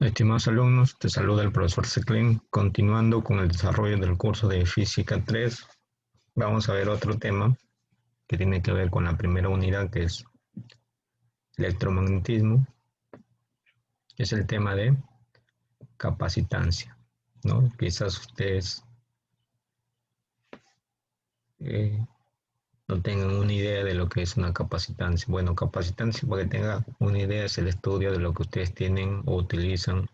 Estimados alumnos, te saluda el profesor Seclin. Continuando con el desarrollo del curso de Física 3, vamos a ver otro tema que tiene que ver con la primera unidad, que es electromagnetismo. Es el tema de capacitancia, ¿no? Quizás ustedes no tengan una idea de lo que es una capacitancia. Bueno, capacitancia, para que tengan una idea, es el estudio de lo que ustedes tienen o utilizan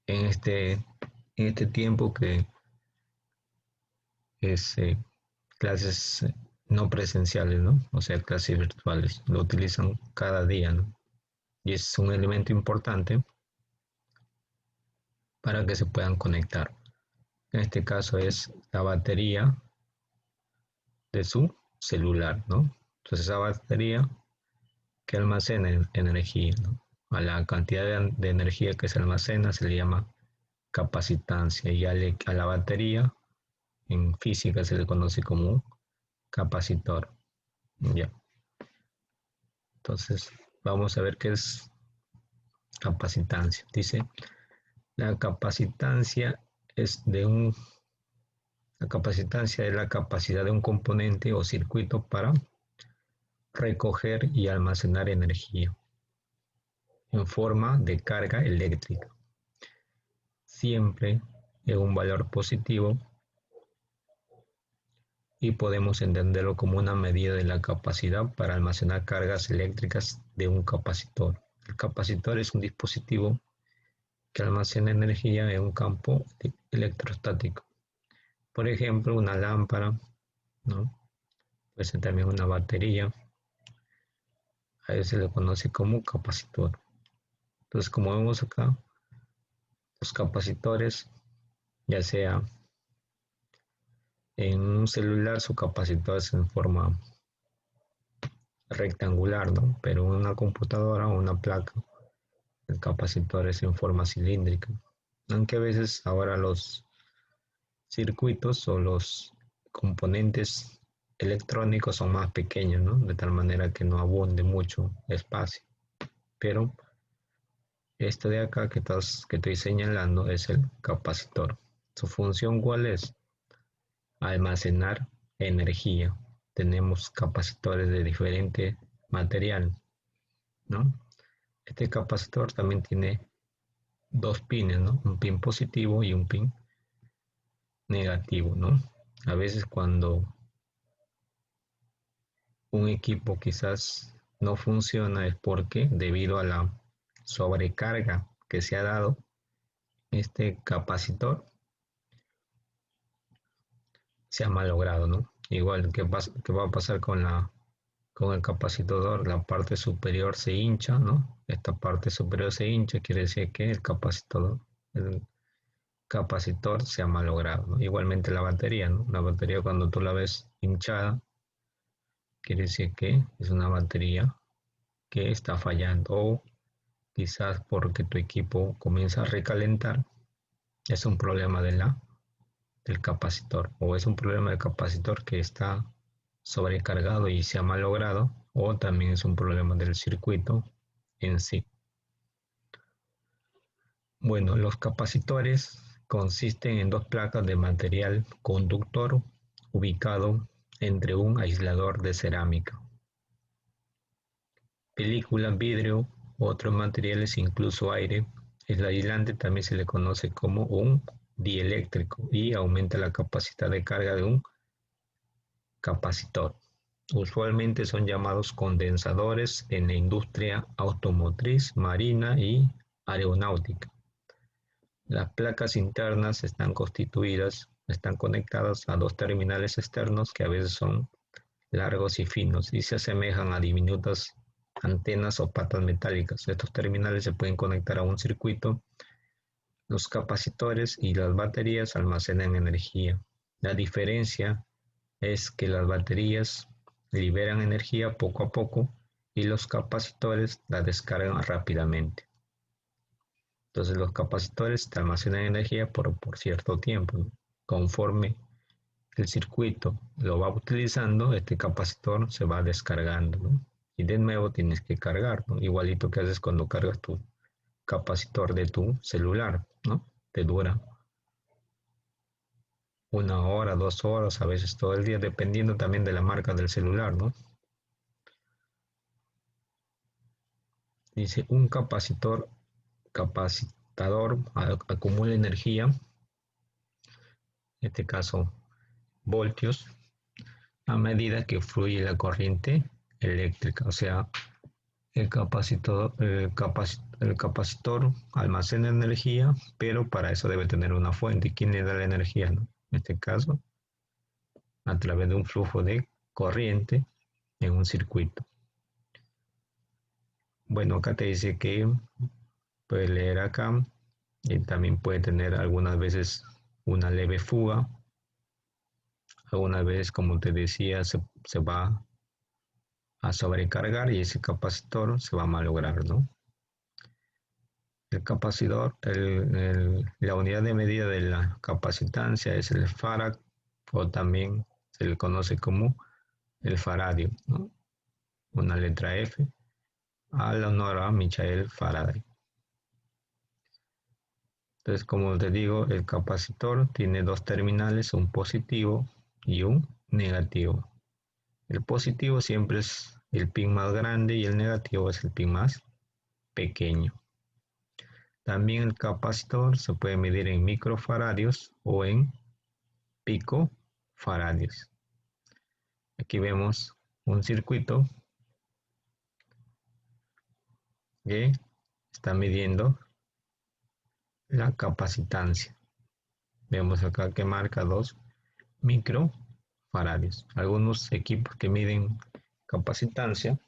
en este tiempo que es clases no presenciales, ¿no? O sea, clases virtuales. Lo utilizan cada día, ¿no? Y es un elemento importante para que se puedan conectar. En este caso es la batería de su celular, ¿no? Entonces esa batería que almacena energía, ¿no? A la cantidad de energía que se almacena se le llama capacitancia y a la batería en física se le conoce como capacitor. Ya. Entonces vamos a ver qué es capacitancia. Dice, la capacitancia es la capacitancia es la capacidad de un componente o circuito para recoger y almacenar energía en forma de carga eléctrica, siempre en un valor positivo, y podemos entenderlo como una medida de la capacidad para almacenar cargas eléctricas de un capacitor. El capacitor es un dispositivo que almacena energía en un campo electrostático. Por ejemplo, una lámpara, ¿no? Puede ser también una batería. A eso se le conoce como capacitor. Entonces, como vemos acá, los capacitores, ya sea en un celular, su capacitor es en forma rectangular, ¿no? Pero en una computadora o una placa, el capacitor es en forma cilíndrica. Aunque a veces ahora los circuitos o los componentes electrónicos son más pequeños, ¿no? De tal manera que no abunde mucho espacio. Pero esto de acá que estoy señalando es el capacitor. Su función, ¿cuál es? Almacenar energía. Tenemos capacitores de diferente material, ¿no? Este capacitor también tiene dos pines, ¿no? Un pin positivo y un pin negativo, ¿no? A veces cuando un equipo quizás no funciona es porque debido a la sobrecarga que se ha dado, este capacitor se ha malogrado, ¿no? Igual que va a pasar con el capacitor, la parte superior se hincha, ¿no? Esta parte superior se hincha, quiere decir que el capacitor se ha malogrado, ¿no? Igualmente la batería, ¿no? La batería cuando tú la ves hinchada, quiere decir que es una batería que está fallando, o quizás porque tu equipo comienza a recalentar, es un problema del capacitor, o es un problema del capacitor que está sobrecargado y se ha malogrado, o también es un problema del circuito en sí. Bueno, los capacitores consisten en dos placas de material conductor ubicado entre un aislador de cerámica, película, vidrio, otros materiales, incluso aire. El aislante también se le conoce como un dieléctrico y aumenta la capacidad de carga de un capacitor. Usualmente son llamados condensadores en la industria automotriz, marina y aeronáutica. Las placas internas están conectadas a dos terminales externos que a veces son largos y finos y se asemejan a diminutas antenas o patas metálicas. Estos terminales se pueden conectar a un circuito. Los capacitores y las baterías almacenan energía. La diferencia es que las baterías liberan energía poco a poco y los capacitores la descargan rápidamente. Entonces los capacitores te almacenan energía por cierto tiempo, ¿no? Conforme el circuito lo va utilizando, este capacitor se va descargando, ¿no? Y de nuevo tienes que cargar, ¿no? Igualito que haces cuando cargas capacitor de tu celular, ¿no? Te dura 1 hora, 2 horas, a veces todo el día, dependiendo también de la marca del celular, ¿no? Dice, un capacitador acumula energía, en este caso voltios, a medida que fluye la corriente eléctrica. O sea, el capacitor almacena energía, pero para eso debe tener una fuente. ¿Y quién le da la energía, no? En este caso, a través de un flujo de corriente en un circuito. Bueno, acá te dice que puedes leer acá y también puede tener algunas veces una leve fuga. Algunas veces, como te decía, se va a sobrecargar y ese capacitor se va a malograr, ¿no? El capacitor, la unidad de medida de la capacitancia es el farad, o también se le conoce como el faradio, ¿no? Una letra F, al honor a Michael Faraday. Entonces, como te digo, el capacitor tiene dos terminales, un positivo y un negativo. El positivo siempre es el pin más grande y el negativo es el pin más pequeño. También el capacitor se puede medir en microfaradios o en picofaradios. Aquí vemos un circuito que está midiendo la capacitancia. Vemos acá que marca 2 microfaradios. Algunos equipos que miden capacitancia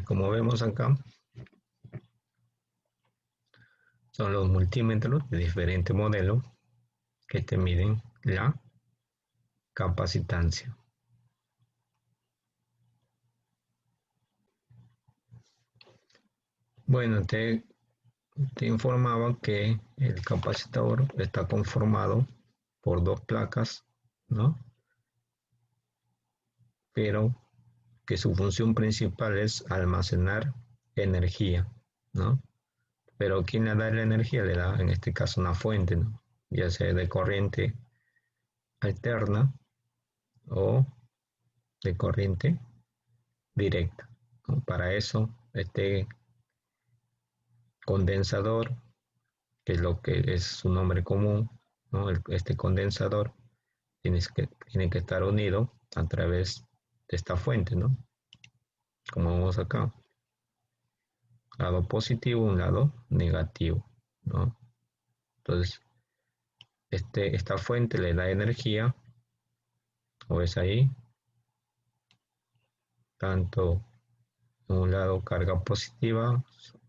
como vemos acá, son los multímetros de diferente modelo que te miden la capacitancia. Bueno, te informaba que el capacitor está conformado por dos placas, ¿no? Pero que su función principal es almacenar energía, ¿no? Pero ¿quién le da la energía? Le da en este caso una fuente, ¿no? Ya sea de corriente alterna o de corriente directa, ¿no? Para eso, este condensador, que es lo que es su nombre común, ¿no? Este condensador tiene que estar unido a través de esta fuente, ¿no? Como vemos acá, lado positivo, un lado negativo, ¿no? Entonces, esta fuente le da energía, o es ahí, tanto en un lado carga positiva,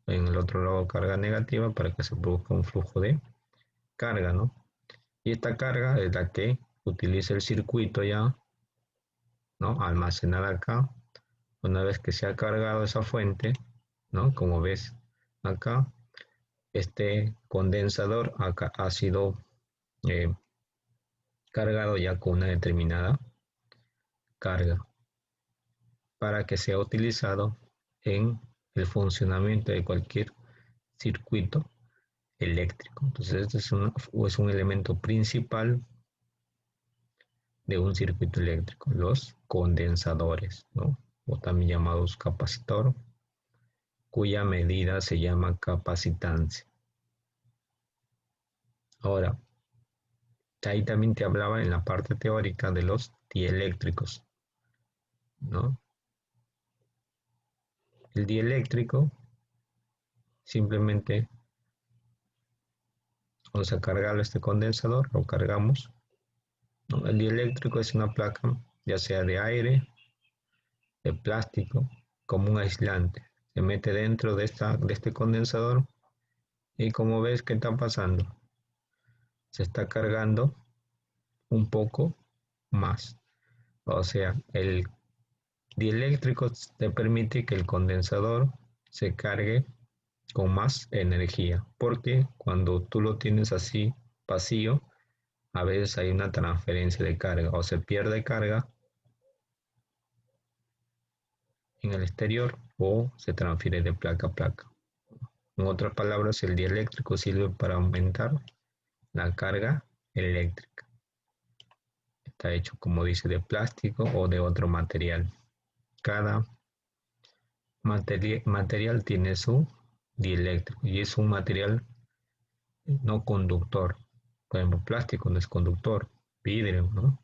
en el otro lado carga negativa, para que se produzca un flujo de carga, ¿no? Y esta carga es la que utiliza el circuito ya, ¿no? Almacenada acá. Una vez que se ha cargado esa fuente, ¿no? Como ves acá, este condensador acá ha sido eh, cargado ya con una determinada carga para que sea utilizado en el funcionamiento de cualquier circuito eléctrico. Entonces, este es un elemento principal de un circuito eléctrico, los condensadores, ¿no? O también llamados capacitor, cuya medida se llama capacitancia. Ahora, ahí también te hablaba en la parte teórica de los dieléctricos, ¿no? El dieléctrico simplemente vamos a cargarlo a este condensador, lo cargamos, ¿no? El dieléctrico es una placa, ya sea de aire, de plástico, como un aislante. Se mete dentro de este condensador y como ves, ¿qué está pasando? Se está cargando un poco más. O sea, el dieléctrico te permite que el condensador se cargue con más energía, porque cuando tú lo tienes así vacío, a veces hay una transferencia de carga o se pierde carga en el exterior o se transfiere de placa a placa. En otras palabras, el dieléctrico sirve para aumentar la carga eléctrica. Está hecho, como dice, de plástico o de otro material. Cada material tiene su dieléctrico y es un material no conductor. Por ejemplo, plástico no es conductor, vidrio, ¿no?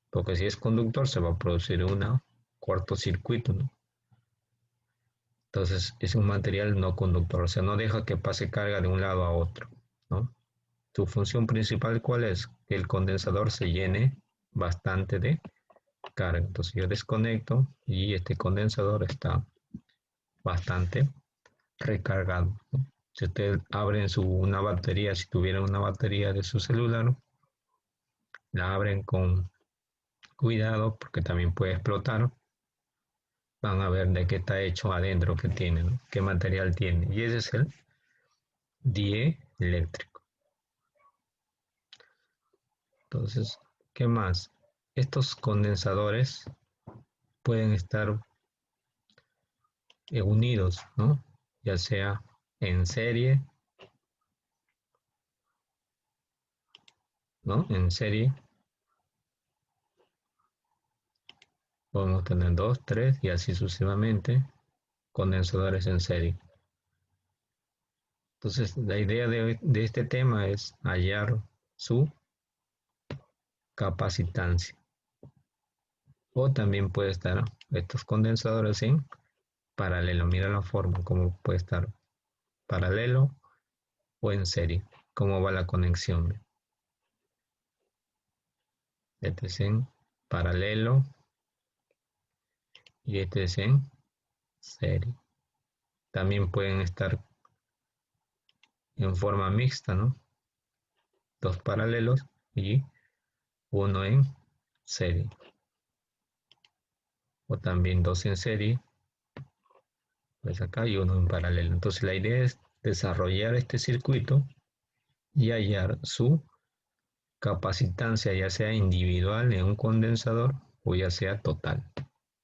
Porque si es conductor se va a producir un cortocircuito, ¿no? Entonces es un material no conductor, o sea, no deja que pase carga de un lado a otro, ¿no? Su función principal, ¿cuál es? Que el condensador se llene bastante de carga. Entonces yo desconecto y este condensador está bastante recargado, ¿no? Si ustedes abren una batería, si tuvieran una batería de su celular, la abren con cuidado porque también puede explotar. Van a ver de qué está hecho adentro, qué tiene, ¿no? Qué material tiene. Y ese es el dieléctrico. Entonces, ¿qué más? Estos condensadores pueden estar unidos, ¿no? Ya sea en serie, ¿no? En serie podemos tener 2, 3 y así sucesivamente condensadores en serie. Entonces, la idea de este tema es hallar su capacitancia. O también puede estar estos condensadores en paralelo. Mira la forma, cómo puede estar paralelo o en serie. Cómo va la conexión. Este es en paralelo y este es en serie. También pueden estar en forma mixta, ¿no? Dos paralelos y uno en serie. O también dos en serie, pues acá y uno en paralelo. Entonces la idea es desarrollar este circuito y hallar su capacitancia, ya sea individual en un condensador o ya sea total,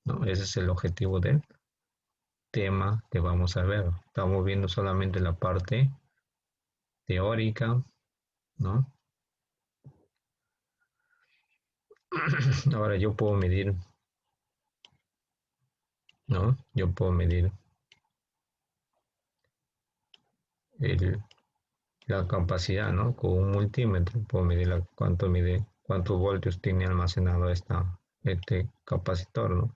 ¿no? Ese es el objetivo del tema que vamos a ver. Estamos viendo solamente la parte teórica, ¿no? Ahora yo puedo medir, ¿no? Yo puedo medir la capacidad, ¿no? Con un multímetro puedo medir cuántos voltios tiene almacenado este capacitor, ¿no?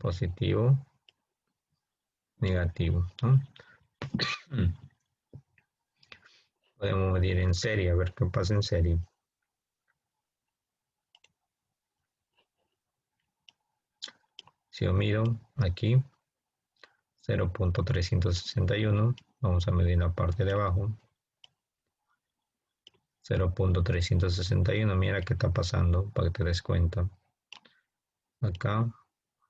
Positivo, negativo, ¿no? Podemos medir en serie, a ver qué pasa en serie. Si yo mido aquí 0.361, vamos a medir la parte de abajo. 0.361, mira qué está pasando para que te des cuenta. Acá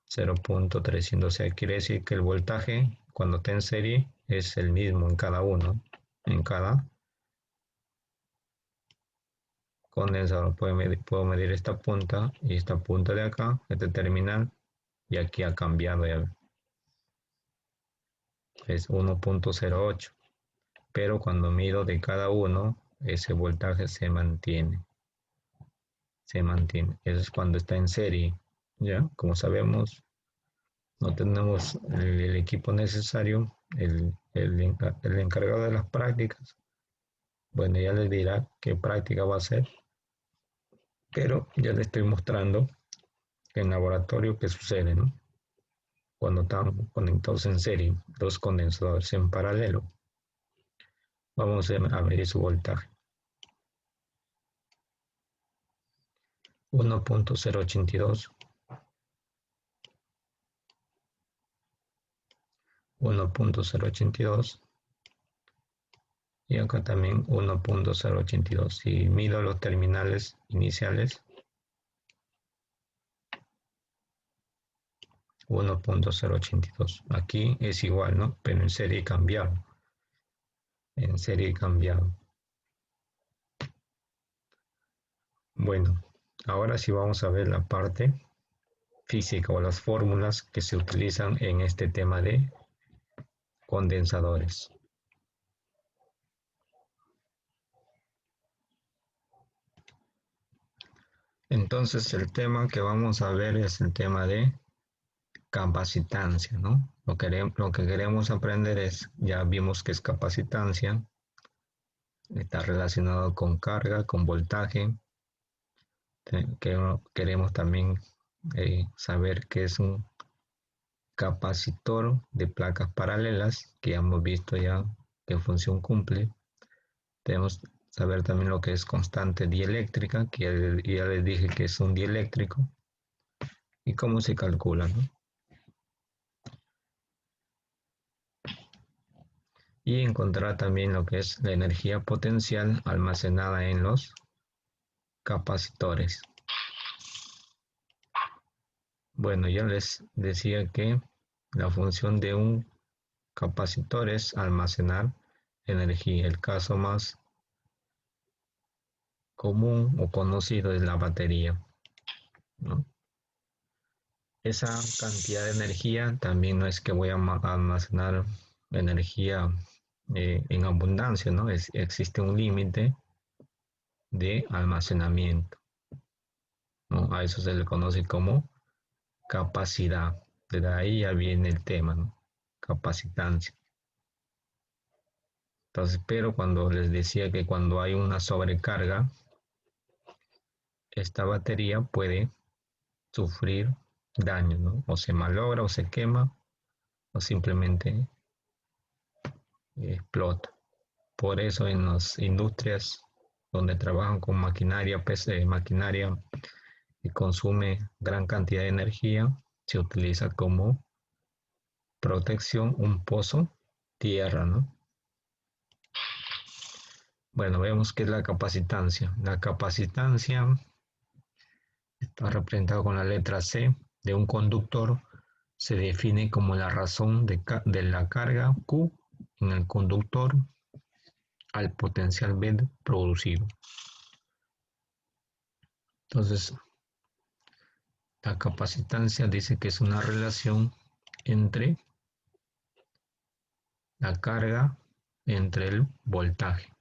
0.300, o sea, quiere decir que el voltaje cuando está en serie es el mismo en cada uno, en cada condensador. Puedo medir esta punta y esta punta de acá, este terminal, y aquí ha cambiado ya. Es 1.08, pero cuando mido de cada uno, ese voltaje se mantiene. Eso es cuando está en serie. Ya, como sabemos, no tenemos el equipo necesario, el encargado de las prácticas. Bueno, ya les dirá qué práctica va a hacer, pero ya les estoy mostrando en laboratorio qué sucede, ¿no? Cuando están conectados en serie, dos condensadores en paralelo. Vamos a medir su voltaje. 1.082, 1.082 y acá también 1.082. Si mido los terminales iniciales, 1.082. Aquí es igual, ¿no? Pero en serie cambiado. En serie cambiado. Bueno, ahora sí vamos a ver la parte física o las fórmulas que se utilizan en este tema de condensadores. Entonces el tema que vamos a ver es el tema de capacitancia, ¿no? Lo que queremos aprender es, ya vimos que es capacitancia, está relacionado con carga, con voltaje. Queremos también saber qué es un capacitor de placas paralelas, que ya hemos visto ya qué función cumple. Tenemos que saber también lo que es constante dieléctrica, que ya les dije que es un dieléctrico, y cómo se calcula, ¿no? Y encontrar también lo que es la energía potencial almacenada en los capacitores. Bueno, ya les decía que la función de un capacitor es almacenar energía. El caso más común o conocido es la batería, ¿no? Esa cantidad de energía también no es que voy a almacenar energía en abundancia, ¿no? Existe un límite de almacenamiento, ¿no? A eso se le conoce como capacidad. De ahí ya viene el tema, ¿no? Capacitancia. Entonces, pero cuando les decía que cuando hay una sobrecarga, esta batería puede sufrir daño, ¿no? O se malogra o se quema o simplemente explota. Por eso en las industrias donde trabajan con maquinaria, maquinaria que consume gran cantidad de energía, se utiliza como protección un pozo tierra, ¿no? Bueno, vemos que es la capacitancia. La capacitancia está representada con la letra C de un conductor. Se define como la razón de la carga Q en el conductor al potencial B producido. Entonces, la capacitancia dice que es una relación entre la carga entre el voltaje.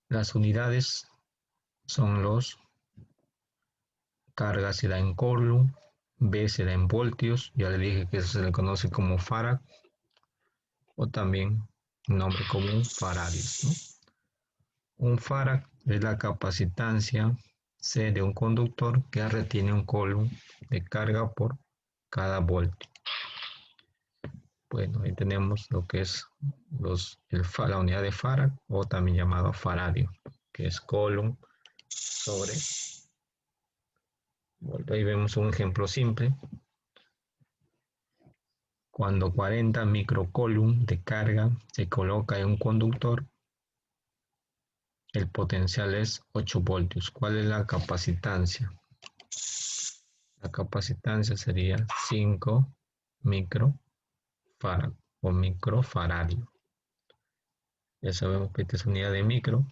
Las unidades son los carga se da en coulomb, B se da en voltios, ya le dije que eso se le conoce como farad o también nombre común faradios, ¿no? Un farad es la capacitancia C de un conductor que retiene un coulomb de carga por cada voltio. Bueno, ahí tenemos lo que es la unidad de farad o también llamado faradio, que es coulomb sobre voltio. Ahí vemos un ejemplo simple. Cuando 40 microcoulomb de carga se coloca en un conductor, el potencial es 8 voltios. ¿Cuál es la capacitancia? La capacitancia sería 5 microfarad o microfaradio. Ya sabemos que esta es unidad de micro.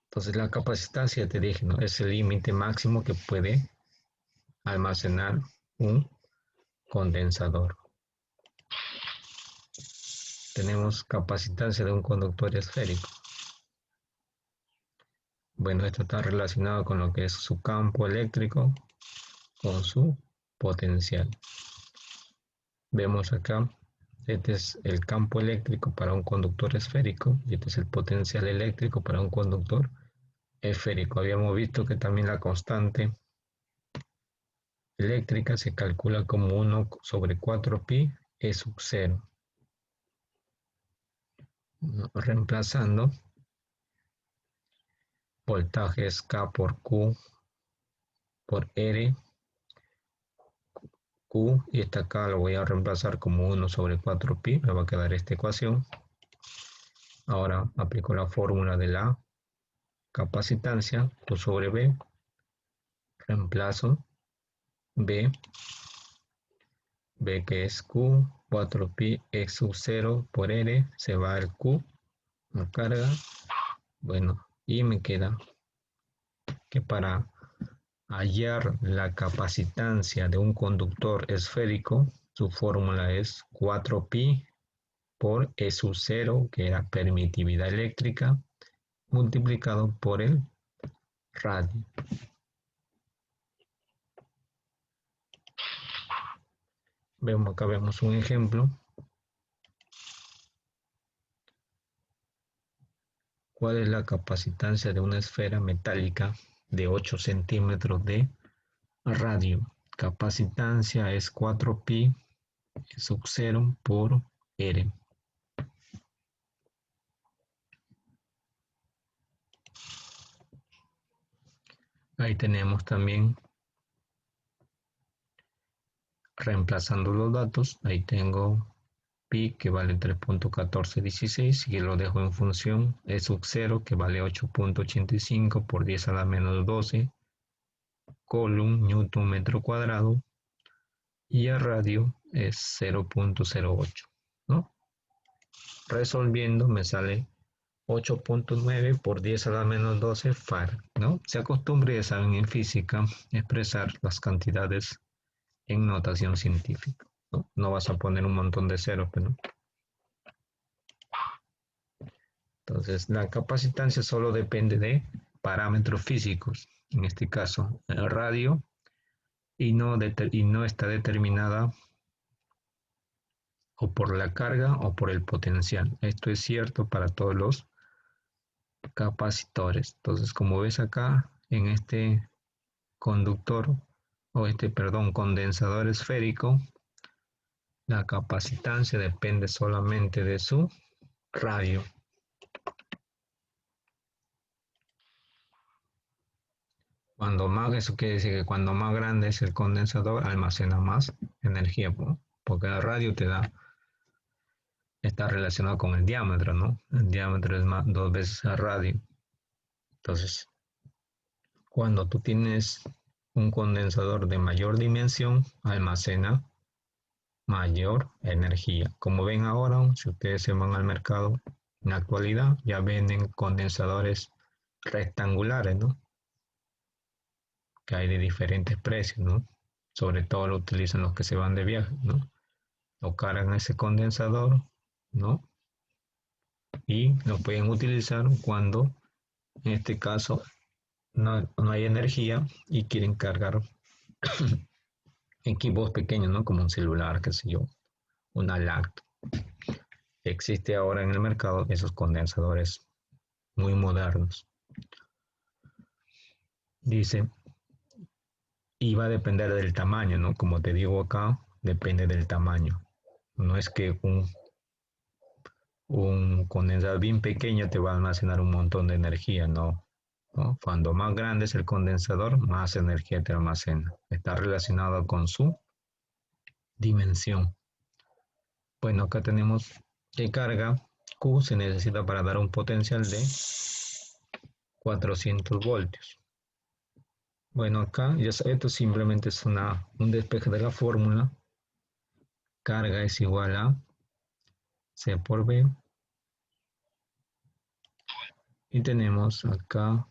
Entonces la capacitancia, te dije, ¿no? Es el límite máximo que puede almacenar un condensador. Tenemos capacitancia de un conductor esférico. Bueno, esto está relacionado con lo que es su campo eléctrico con su potencial. Vemos acá, este es el campo eléctrico para un conductor esférico y este es el potencial eléctrico para un conductor esférico. Habíamos visto que también la constante eléctrica se calcula como 1 sobre 4pi E sub 0. Reemplazando, voltaje es K por Q por R. Q y esta acá lo voy a reemplazar como 1 sobre 4pi, me va a quedar esta ecuación. Ahora aplico la fórmula de la capacitancia, Q sobre B, Reemplazo B que es Q, 4pi x sub 0 por R, se va al Q, la carga. Bueno, y me queda que para hallar la capacitancia de un conductor esférico, su fórmula es 4pi por E sub 0, que era permitividad eléctrica, multiplicado por el radio. Acá vemos un ejemplo. ¿Cuál es la capacitancia de una esfera metálica de 8 centímetros de radio? Capacitancia es 4pi sub 0 por R. Ahí tenemos también, reemplazando los datos, ahí tengo pi que vale 3.1416 y lo dejo en función E sub 0 que vale 8.85 por 10 a la menos 12 coulomb newton metro cuadrado y el radio es 0.08, ¿no? Resolviendo me sale 8.9 por 10 a la menos 12 farad, ¿no? Se acostumbra, ya saben, en física expresar las cantidades en notación científica, ¿no? No vas a poner un montón de ceros, ¿no? Entonces, la capacitancia solo depende de parámetros físicos, en este caso el radio, y no está determinada o por la carga o por el potencial. Esto es cierto para todos los capacitores. Entonces, como ves acá, en este conductor, condensador esférico, la capacitancia depende solamente de su radio. Eso quiere decir que cuando más grande es el condensador, almacena más energía, ¿no? Porque el radio está relacionado con el diámetro, ¿no? El diámetro es dos veces el radio. Entonces, cuando tú tienes un condensador de mayor dimensión, almacena mayor energía. Como ven ahora, si ustedes se van al mercado, en la actualidad ya venden condensadores rectangulares, ¿no? Que hay de diferentes precios, ¿no? Sobre todo lo utilizan los que se van de viaje, ¿no? Lo cargan a ese condensador, ¿no? Y lo pueden utilizar cuando, en este caso, no hay energía y quieren cargar equipos pequeños, ¿no? Como un celular, qué sé yo, una lacto. Existe ahora en el mercado esos condensadores muy modernos. Dice, y va a depender del tamaño, ¿no? Como te digo acá, depende del tamaño. No es que un condensador bien pequeño te va a almacenar un montón de energía, no. ¿No? Cuando más grande es el condensador, más energía te almacena. Está relacionado con su dimensión. Bueno, acá tenemos que carga Q se necesita para dar un potencial de 400 voltios. Bueno, acá ya esto simplemente es un despeje de la fórmula. Carga es igual a C por B. Y tenemos acá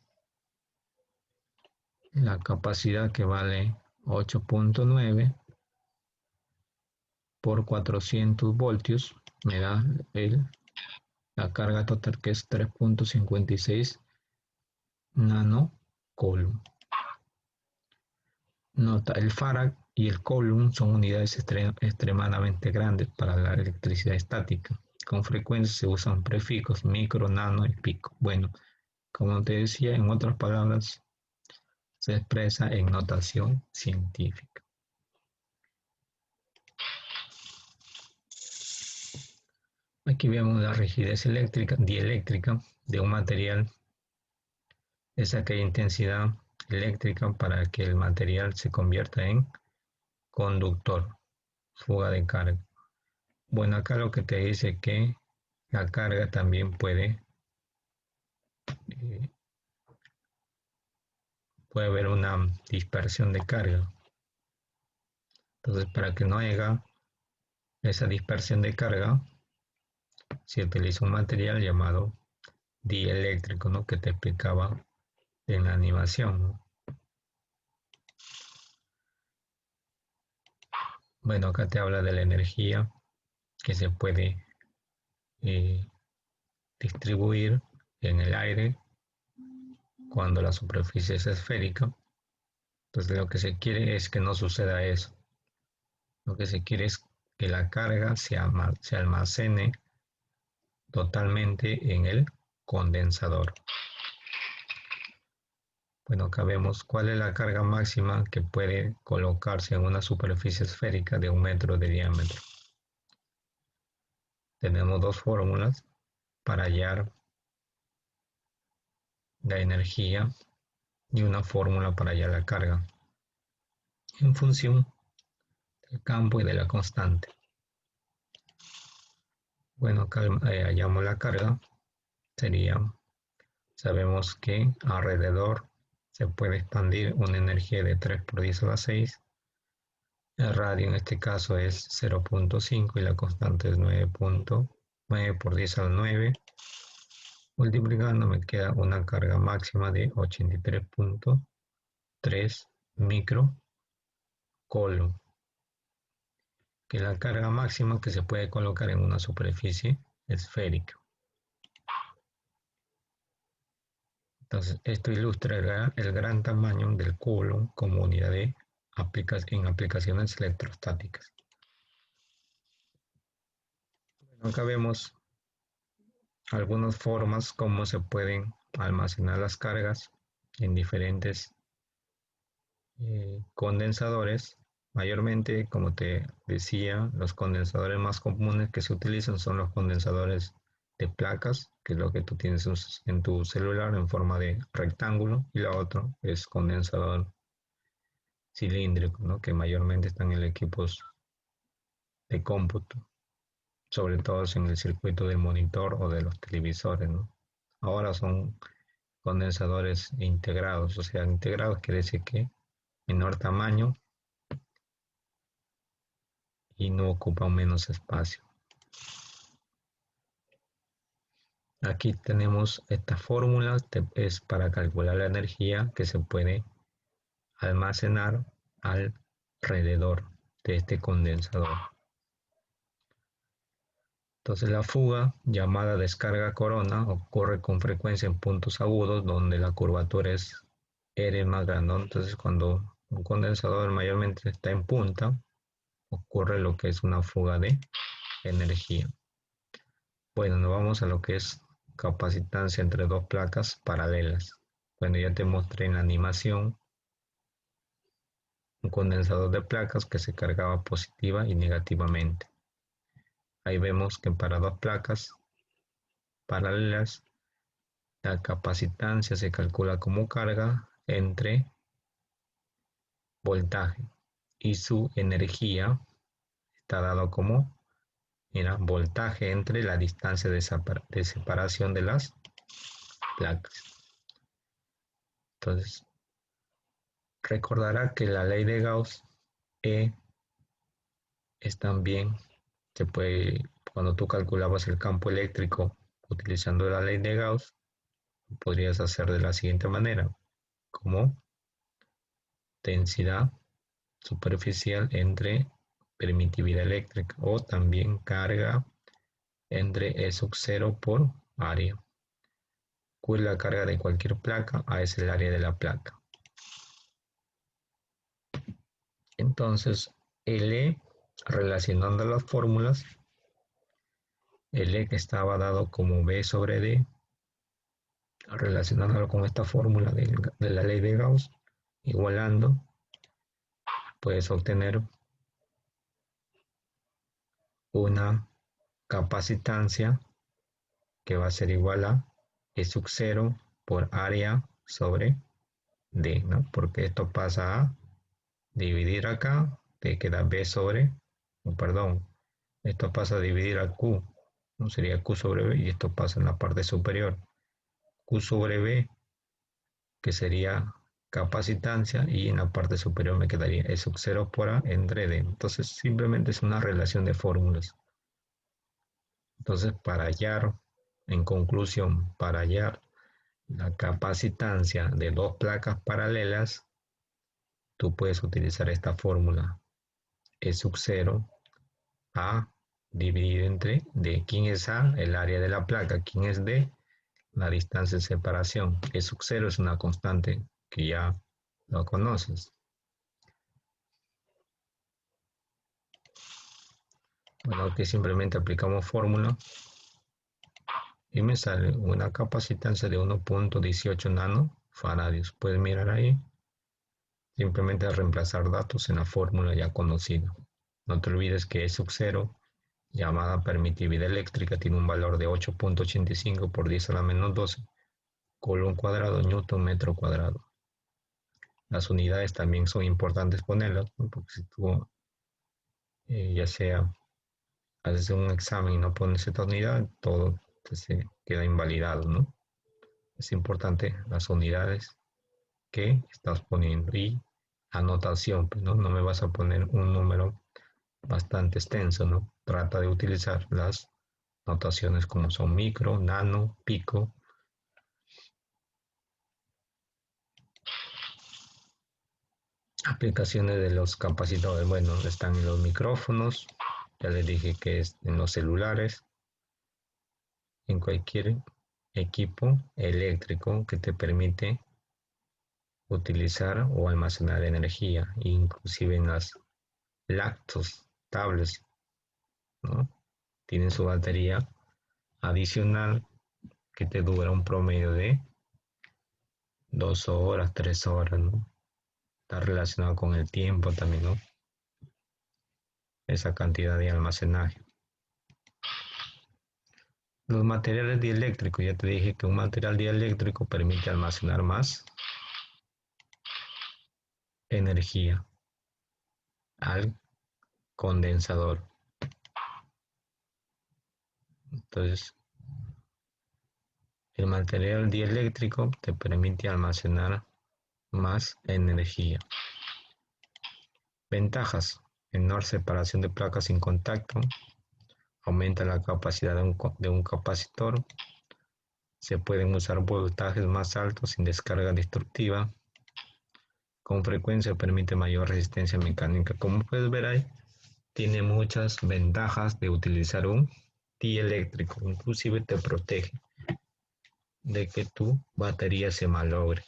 la capacidad que vale 8.9 por 400 voltios. Me da la carga total que es 3.56 nanocoulomb. Nota, el farad y el coulomb son unidades extremadamente grandes para la electricidad estática. Con frecuencia se usan prefijos micro, nano y pico. Bueno, como te decía, en otras palabras, se expresa en notación científica. Aquí vemos la rigidez dieléctrica de un material. Es aquella intensidad eléctrica para que el material se convierta en conductor, fuga de carga. Bueno, acá lo que te dice que la carga también puede puede haber una dispersión de carga. Entonces, para que no haya esa dispersión de carga, se utiliza un material llamado dieléctrico, ¿no? Que te explicaba en la animación, ¿no? Bueno, acá te habla de la energía que se puede eh, distribuir en el aire cuando la superficie es esférica. Entonces lo que se quiere es que no suceda eso. Lo que se quiere es que la carga se almacene totalmente en el condensador. Bueno, acá vemos cuál es la carga máxima que puede colocarse en una superficie esférica de 1 metro de diámetro. Tenemos dos fórmulas para hallar la energía y una fórmula para hallar la carga en función del campo y de la constante. Bueno, acá hallamos la carga, sabemos que alrededor se puede expandir una energía de 3 por 10 a la 6. El radio en este caso es 0.5 y la constante es 9.9 por 10 a la 9. Multiplicando me queda una carga máxima de 83.3 microcoulomb, que es la carga máxima que se puede colocar en una superficie esférica. Entonces, esto ilustra el gran tamaño del coulomb como unidad en aplicaciones electrostáticas. Bueno, acá vemos algunas formas como se pueden almacenar las cargas en diferentes condensadores. Mayormente, como te decía, los condensadores más comunes que se utilizan son los condensadores de placas, que es lo que tú tienes en tu celular en forma de rectángulo, y la otra es condensador cilíndrico, ¿no? Que mayormente están en equipos de cómputo, sobre todo en el circuito del monitor o de los televisores, ¿no? Ahora son condensadores integrados, o sea, integrados quiere decir que menor tamaño y no ocupan menos espacio. Aquí tenemos esta fórmula, es para calcular la energía que se puede almacenar alrededor de este condensador. Entonces la fuga, llamada descarga corona, ocurre con frecuencia en puntos agudos donde la curvatura es R más grande. Entonces cuando un condensador mayormente está en punta, ocurre lo que es una fuga de energía. Bueno, nos vamos a lo que es capacitancia entre dos placas paralelas. Bueno, ya te mostré en la animación un condensador de placas que se cargaba positiva y negativamente. Ahí vemos que para dos placas paralelas la capacitancia se calcula como carga entre voltaje y su energía está dado como, mira, voltaje entre la distancia de separación de las placas. Entonces, recordará que la ley de Gauss E es también, se puede, cuando tú calculabas el campo eléctrico utilizando la ley de Gauss, podrías hacer de la siguiente manera, como densidad superficial entre permitividad eléctrica o también carga entre E sub 0 por área. Q es la carga de cualquier placa, A es el área de la placa. Entonces, L, relacionando las fórmulas, L que estaba dado como B sobre D, relacionándolo con esta fórmula de la ley de Gauss, igualando, puedes obtener una capacitancia que va a ser igual a E sub 0 por área sobre D, ¿no? Porque esto pasa a dividir acá, te queda B sobre, perdón, esto pasa a dividir a Q, ¿no? Sería Q sobre B y esto pasa en la parte superior. Q sobre B, que sería capacitancia, y en la parte superior me quedaría E sub 0 por A entre D. Entonces simplemente es una relación de fórmulas. Entonces para hallar, en conclusión, para hallar la capacitancia de dos placas paralelas, tú puedes utilizar esta fórmula. E sub 0 A dividido entre D. ¿Quién es A? El área de la placa. ¿Quién es D? La distancia de separación. E sub 0 es una constante que ya lo conoces. Bueno, aquí simplemente aplicamos fórmula y me sale una capacitancia de 1.18 nanofarads. Puedes mirar ahí. Simplemente reemplazar datos en la fórmula ya conocida. No te olvides que E sub 0, llamada permitividad eléctrica, tiene un valor de 8.85 por 10 a la menos 12, coulomb cuadrado, newton metro cuadrado. Las unidades también son importantes ponerlas, ¿no? Porque si tú, ya sea, haces un examen y no pones esta unidad, todo se queda invalidado, ¿no? Es importante las unidades que estás poniendo y anotación, pues, ¿no? No me vas a poner un número bastante extenso, ¿no? Trata de utilizar las notaciones como son micro, nano, pico. Aplicaciones de los capacitadores, bueno, están en los micrófonos, ya les dije que es en los celulares, en cualquier equipo eléctrico que te permite utilizar o almacenar energía, inclusive en las laptops, tablets, ¿no? Tienen su batería adicional que te dura un promedio de 2 horas, 3 horas, ¿no? Está relacionado con el tiempo también, ¿no? Esa cantidad de almacenaje. Los materiales dieléctricos, ya te dije que un material dieléctrico permite almacenar más energía al condensador. Entonces, el material dieléctrico te permite almacenar más energía. Ventajas: menor separación de placas sin contacto, aumenta la capacidad de un capacitor, se pueden usar voltajes más altos sin descarga destructiva, con frecuencia permite mayor resistencia mecánica. Como puedes ver ahí, tiene muchas ventajas de utilizar un dieléctrico, inclusive te protege de que tu batería se malogre.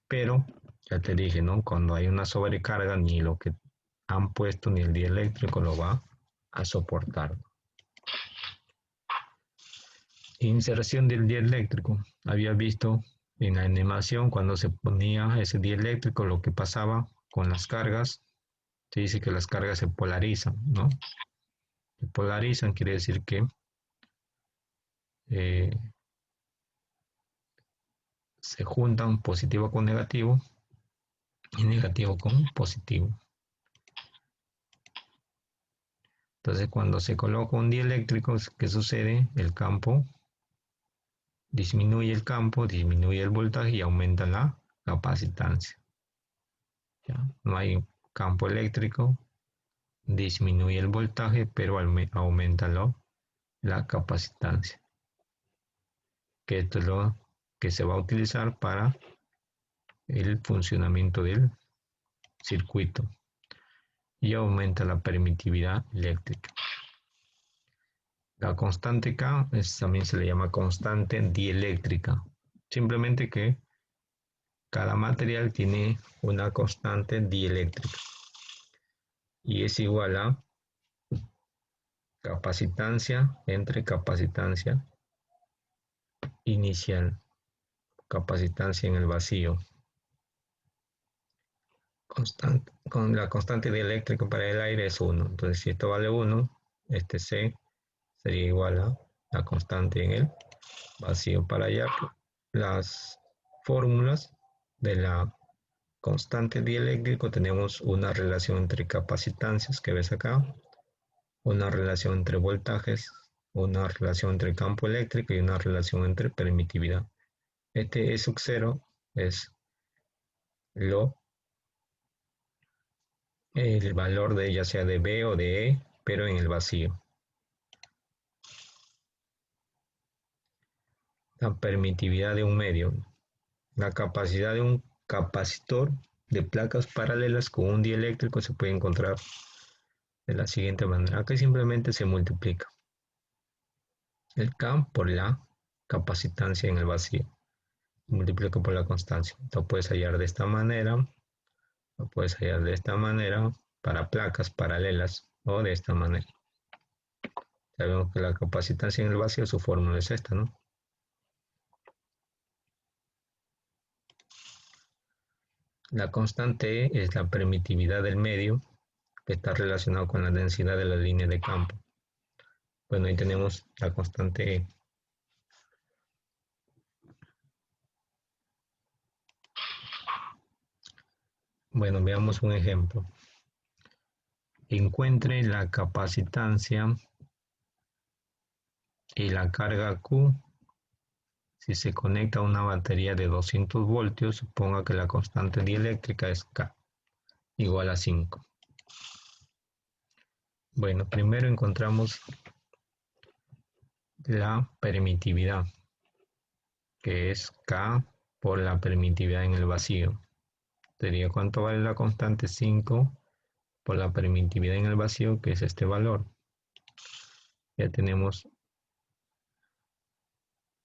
Pero ya te dije, ¿no? Cuando hay una sobrecarga, ni lo que han puesto ni el dieléctrico lo va a soportar. Inserción del dieléctrico. Había visto en la animación cuando se ponía ese dieléctrico lo que pasaba con las cargas. Se dice que las cargas se polarizan, ¿no? Se polarizan quiere decir que se juntan positivo con negativo y negativo con positivo. Entonces, cuando se coloca un dieléctrico, ¿qué sucede? El campo disminuye el campo, disminuye el voltaje y aumenta la capacitancia. ¿Ya? No hay campo eléctrico, disminuye el voltaje, pero aumenta la capacitancia. Que esto es lo que se va a utilizar para el funcionamiento del circuito y aumenta la permitividad eléctrica. La constante K también se le llama constante dieléctrica. Simplemente que cada material tiene una constante dieléctrica y es igual a capacitancia entre capacitancia inicial, capacitancia en el vacío. Con la constante dieléctrica para el aire es 1. Entonces, si esto vale 1, este C sería igual a la constante en el vacío. Para hallar las fórmulas de la constante dieléctrico tenemos una relación entre capacitancias que ves acá, una relación entre voltajes, una relación entre campo eléctrico y una relación entre permitividad. Este E sub 0 es el valor de ya sea de B o de E, pero en el vacío. La permitividad de un medio. La capacidad de un capacitor de placas paralelas con un dieléctrico se puede encontrar de la siguiente manera. Acá simplemente se multiplica el K por la capacitancia en el vacío. Multiplico por la constancia. Lo puedes hallar de esta manera, lo puedes hallar de esta manera para placas paralelas o de esta manera. Sabemos que la capacitancia en el vacío, su fórmula es esta, ¿no? La constante E es la permitividad del medio que está relacionado con la densidad de la línea de campo. Bueno, ahí tenemos la constante E. Bueno, veamos un ejemplo. Encuentre la capacitancia y la carga Q si se conecta a una batería de 200 voltios. Suponga que la constante dieléctrica es K igual a 5. Bueno, primero encontramos la permitividad, que es K por la permitividad en el vacío. Sería cuánto vale la constante 5 por la permitividad en el vacío, que es este valor. Ya tenemos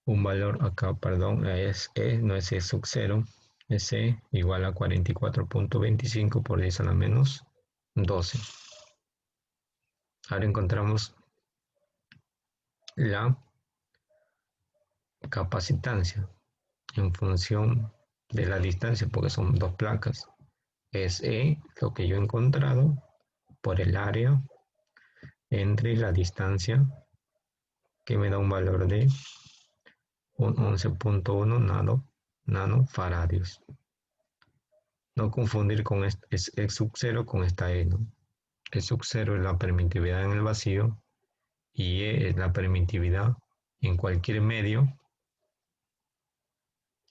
un valor acá, perdón, es E, no es E sub 0, es E igual a 44.25 por 10 a la menos 12. Ahora encontramos la capacitancia en función de la distancia, porque son dos placas. Es E, lo que yo he encontrado, por el área entre la distancia, que me da un valor de un 11.1 nanofaradios. No confundir con E sub 0 con esta E, ¿no? E sub 0 es la permitividad en el vacío y E es la permitividad en cualquier medio.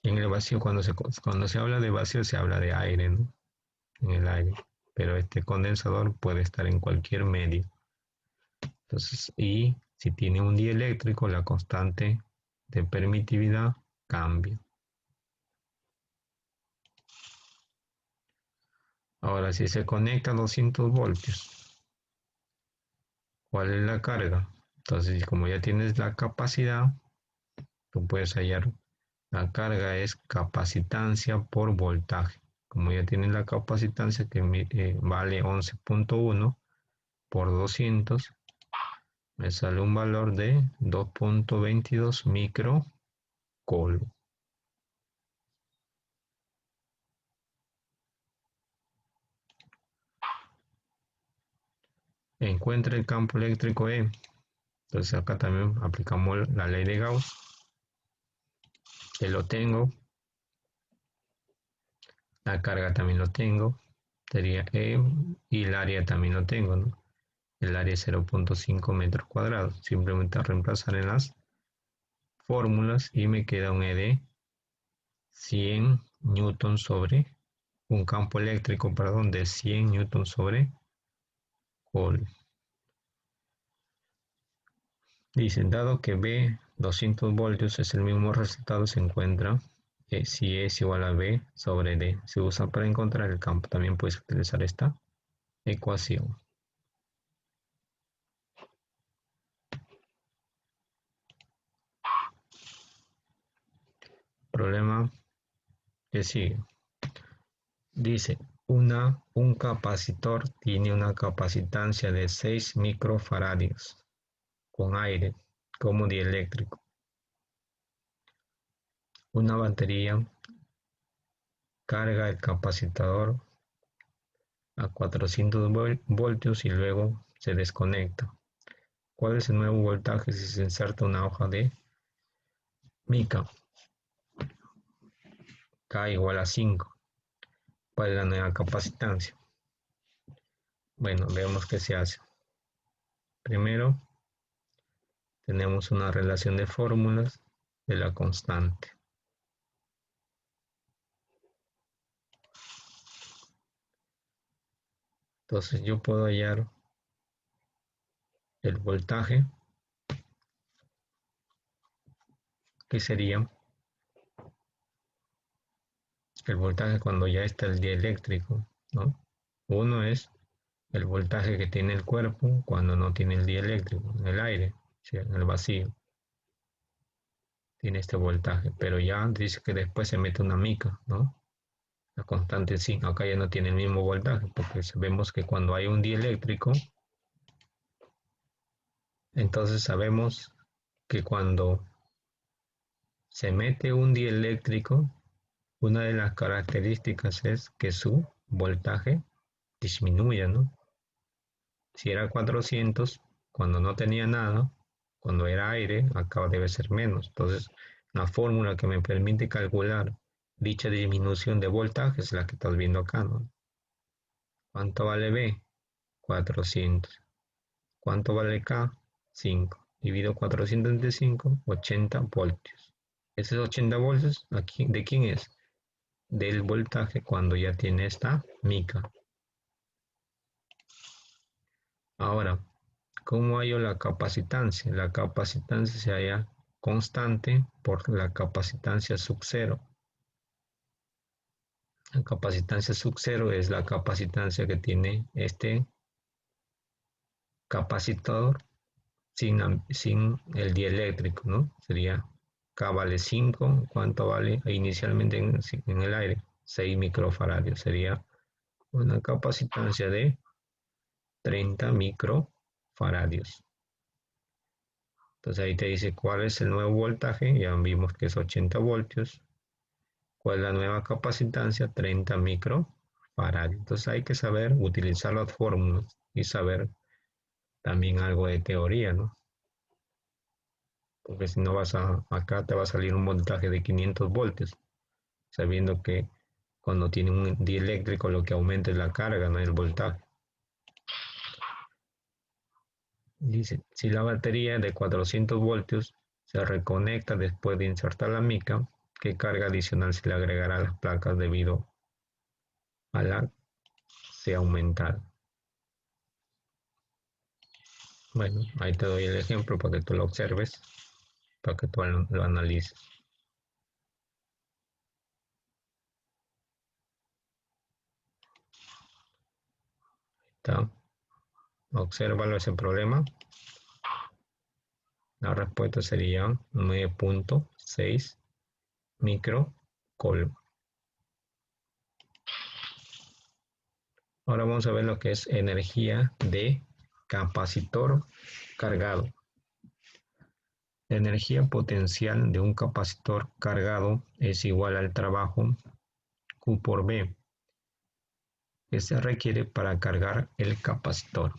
En el vacío, cuando se habla de vacío, se habla de aire, ¿no? En el aire. Pero este condensador puede estar en cualquier medio. Entonces, y si tiene un dieléctrico, la constante de permitividad cambia. Ahora, si se conecta a 200 voltios, ¿cuál es la carga? Entonces, como ya tienes la capacidad, tú puedes hallar la carga es capacitancia por voltaje. Como ya tienes la capacitancia que vale 11.1 por 200, me sale un valor de 2.22 microcoulomb. Encuentra el campo eléctrico E. Entonces acá también aplicamos la ley de Gauss. Que lo tengo. La carga también lo tengo. Sería E y el área también lo tengo, ¿no? El área es 0.5 metros cuadrados. Simplemente reemplazar en las fórmulas y me queda un E de 100 newtons sobre un campo eléctrico, perdón, de 100 newtons sobre Coulomb. Dice, dado que B 200 voltios es el mismo resultado, se encuentra si es igual a B sobre D. Se usa para encontrar el campo. También puedes utilizar esta ecuación. Problema que sigue. Dice, un capacitor tiene una capacitancia de 6 microfaradios con aire como dieléctrico. Una batería carga el capacitor a 400 voltios y luego se desconecta. ¿Cuál es el nuevo voltaje si se inserta una hoja de mica? K igual a 5. ¿Cuál es la nueva capacitancia? Bueno, veamos qué se hace. Primero, tenemos una relación de fórmulas de la constante. Entonces yo puedo hallar el voltaje, que sería el voltaje cuando ya está el dieléctrico, ¿no? Uno es el voltaje que tiene el cuerpo cuando no tiene el dieléctrico, en el aire, ¿sí? En el vacío, tiene este voltaje, pero ya dice que después se mete una mica, ¿no? La constante sí, acá ya no tiene el mismo voltaje, porque sabemos que cuando hay un dieléctrico, entonces sabemos que cuando se mete un dieléctrico, una de las características es que su voltaje disminuya, ¿no? Si era 400, cuando no tenía nada, cuando era aire, acá debe ser menos. Entonces, la fórmula que me permite calcular dicha disminución de voltaje es la que estás viendo acá, ¿no? ¿Cuánto vale B? 400. ¿Cuánto vale K? 5. Divido 400 entre 5, 80 voltios. Esos 80 voltios, aquí, ¿de quién es? Del voltaje cuando ya tiene esta mica. Ahora, ¿cómo hallo la capacitancia? La capacitancia se halla constante por la capacitancia sub cero. La capacitancia sub cero es la capacitancia que tiene este capacitor sin el dieléctrico, ¿no? Sería K vale 5, ¿cuánto vale inicialmente en el aire? 6 microfaradios. Sería una capacitancia de 30 microfaradios. Entonces ahí te dice cuál es el nuevo voltaje, ya vimos que es 80 voltios. ¿Cuál es la nueva capacitancia? 30 microfaradios. Entonces hay que saber utilizar las fórmulas y saber también algo de teoría, ¿no? Porque si no acá te va a salir un voltaje de 500 voltios, sabiendo que cuando tiene un dieléctrico lo que aumenta es la carga, no el voltaje. Dice, si la batería de 400 voltios se reconecta después de insertar la mica, ¿qué carga adicional se le agregará a las placas debido a la se aumentar? Bueno, ahí te doy el ejemplo para que tú lo observes, para que tú lo analices. ¿Está? Obsérvalo ese problema. La respuesta sería 9.6 microcoulomb. Ahora vamos a ver lo que es energía de capacitor cargado. La energía potencial de un capacitor cargado es igual al trabajo Q por B que se requiere para cargar el capacitor.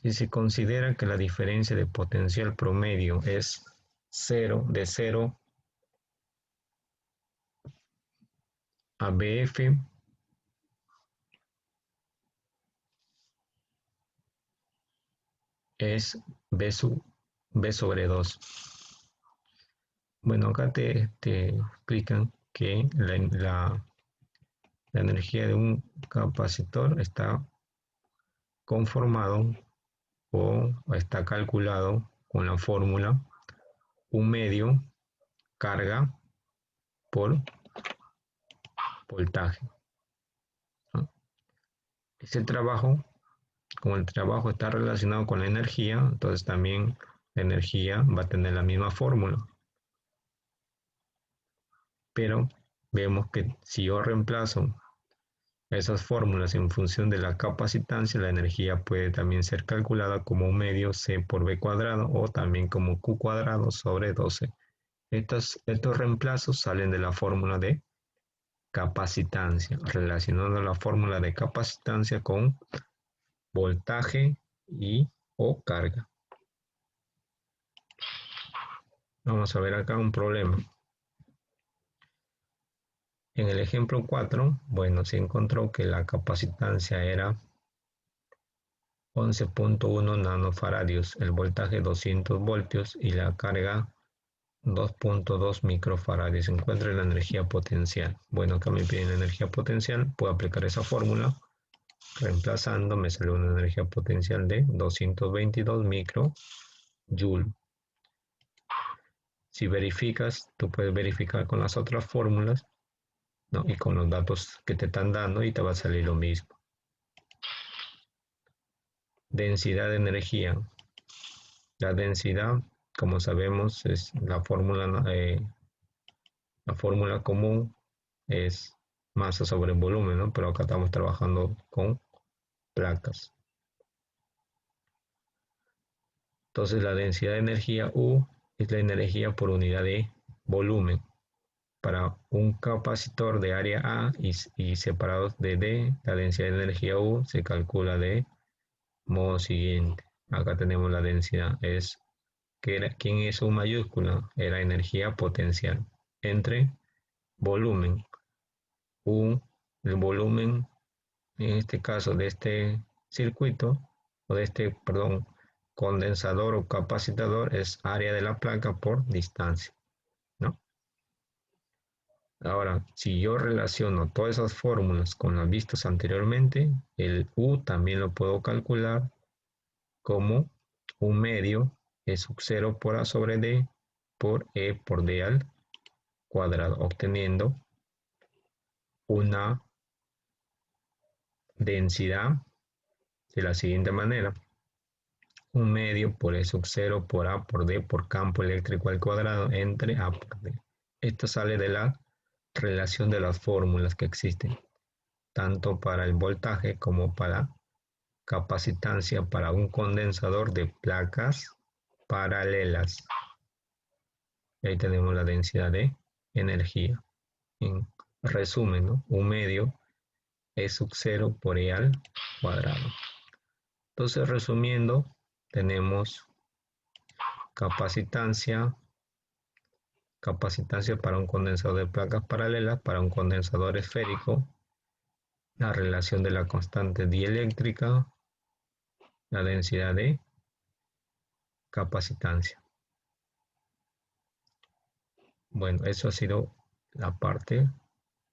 Si se considera que la diferencia de potencial promedio es 0 de 0 a BF, es B sobre 2. Bueno, acá te explican que la energía de un capacitor está conformado o está calculado con la fórmula un medio carga por voltaje, ¿no? Ese trabajo, como el trabajo está relacionado con la energía, entonces también la energía va a tener la misma fórmula. Pero vemos que si yo reemplazo esas fórmulas en función de la capacitancia, la energía puede también ser calculada como un medio C por B cuadrado o también como Q cuadrado sobre 12. Estos reemplazos salen de la fórmula de capacitancia, relacionando la fórmula de capacitancia con voltaje y o carga. Vamos a ver acá un problema. En el ejemplo 4, bueno, se encontró que la capacitancia era 11.1 nanofaradios, el voltaje 200 voltios y la carga 2.2 microfarads. Se encuentra la energía potencial. Bueno, acá me piden la energía potencial. Puedo aplicar esa fórmula. Reemplazando me sale una energía potencial de 222 microjoule. Si verificas, tú puedes verificar con las otras fórmulas, ¿no? Y con los datos que te están dando y te va a salir lo mismo. Densidad de energía. La densidad, como sabemos, es la fórmula común es masa sobre volumen, ¿no? Pero acá estamos trabajando con placas. Entonces la densidad de energía U es la energía por unidad de volumen. Para un capacitor de área A y separados de D, la densidad de energía U se calcula de modo siguiente. Acá tenemos la densidad. ¿Quién es U mayúscula? Era energía potencial entre volumen. El volumen, en este caso de este circuito, o de este, perdón, condensador o capacitador, es área de la placa por distancia, ¿no? Ahora, si yo relaciono todas esas fórmulas con las vistas anteriormente, el U también lo puedo calcular como un medio E sub 0 por A sobre D por E por D al cuadrado, obteniendo una densidad de la siguiente manera. Un medio por E sub 0 por A por D por campo eléctrico al cuadrado entre A por D. Esto sale de la relación de las fórmulas que existen, tanto para el voltaje como para capacitancia para un condensador de placas paralelas. Y ahí tenemos la densidad de energía. En resumen, ¿no? Un medio E sub 0 por E al cuadrado. Entonces, resumiendo, tenemos capacitancia para un condensador de placas paralelas, para un condensador esférico, la relación de la constante dieléctrica, la densidad de capacitancia. Bueno, eso ha sido la parte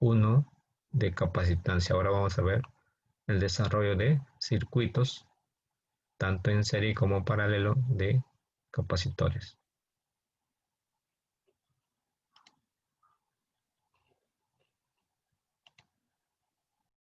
1 de capacitancia. Ahora vamos a ver el desarrollo de circuitos, tanto en serie como paralelo de capacitores.